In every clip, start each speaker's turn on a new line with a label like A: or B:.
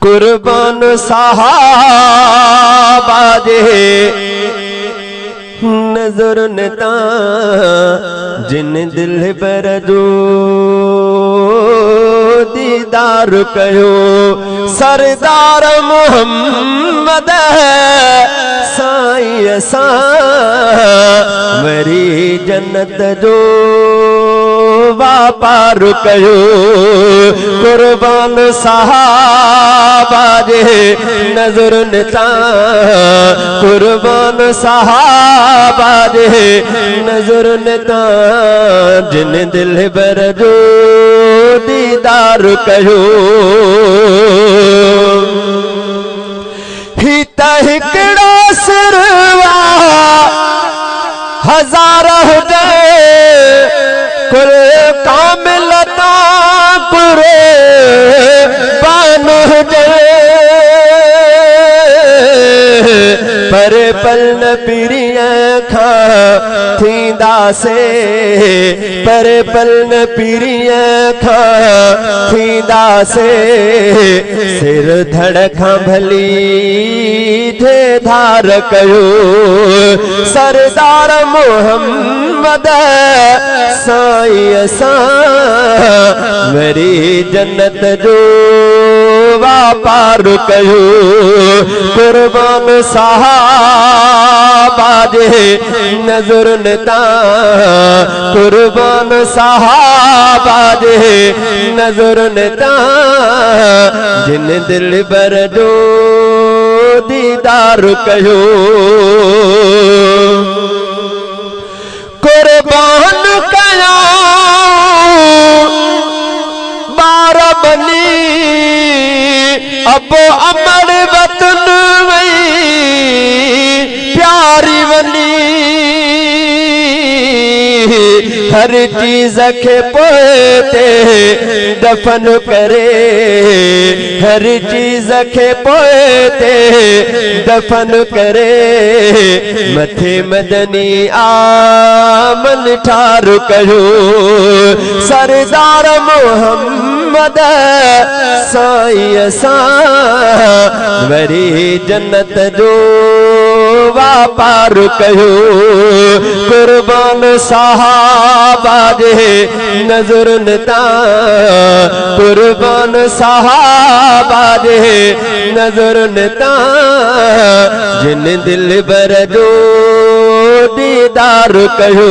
A: कुर्बान साहबा जे नजर नता जिन दिल पर जो दीदार कयो सरदार मोहम्मद साईं असां वरी जन्नत जो वापार कयो कुर्बान साहबा जे नजर नता कुर्बान साहबा जे नजर नता जिन दिल पर जो दीदार कयो ही त हिकिड़ो सिरवा हजार हुजे कुल कामिल ता कुर्बान हुजे पर पल न पिरिय खां थींदा से पर पल न पिरिय खां थींदा से सिर धड़ खां भली थे धार कयो सरदार मोहम्मद साईं असां वरी जन्नत जो वापार कयो कुर्बान साहबा जे नजर नता कुर्बान साहबा जे नजर नता जिन दिल पर जो दीदार कयो कुर्बान कया बार बनी अब अमर वतन वही प्यारी वनी हर चीज के पोते दफन करे हर चीज के पोते दफन करे मथे मदनी आमन ठार कयो सरदार मोहम्मद साईं असां वरी जन्नत जो वापार कयो कुर्बान साहबा जे नजर नता कुर्बान साहबा जे नजर नता जिन दिल पर जो दीदार कयो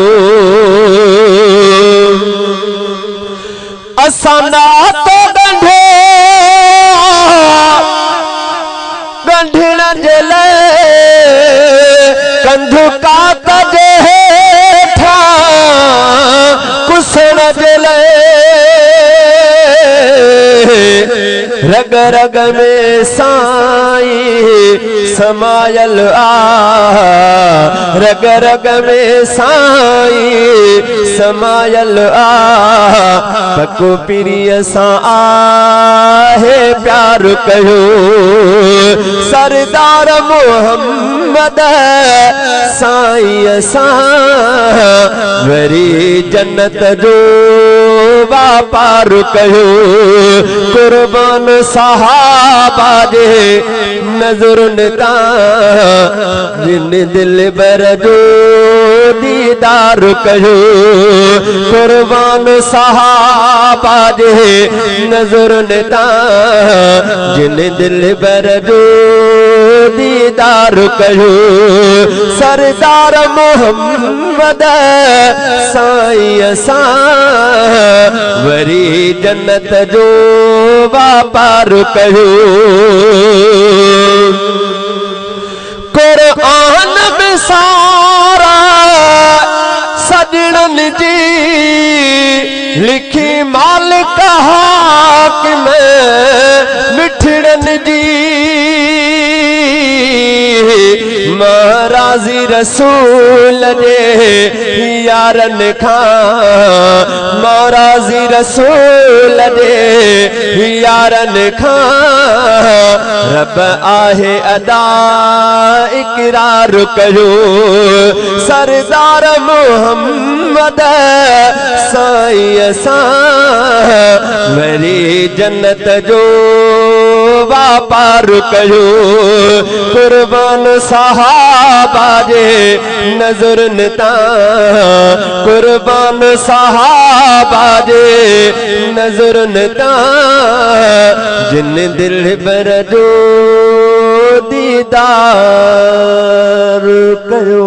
A: असां तो गंढिण जे कंधु कात जे हेठा कुसण जे रग रग में साईं समायल आ रग रग में साईं समायल आ पको पिरिय सां आहे प्यार कयो सरदार मोहम्मद साईं असां वरी जन्नत जो वापार कयो कुर्बान साहबा जे नजर नता जिन दिल पर जो दीदार कयो कुर्बान साहबा जे नजर नता जिन दिल पर जो दीदार कयो सरदार मोहम्मद साईं असां वरी जन्नत जो वापार कयो कुरान में सारा सजणन जी लिखी मालिक हाकिम मिठड़न जी महाराजी रसूल जे यारन खां महाराजी रसूल जे यारन खां रब आहे अदा इकरार कयो सरदार मोहम्मद साईं असां वरी जन्नत जो पार कयो कुर्बान सहाबा जे नजर नता कुर्बान सहाबा जे नजर नता जिन दिल बर जो दीदार कयो।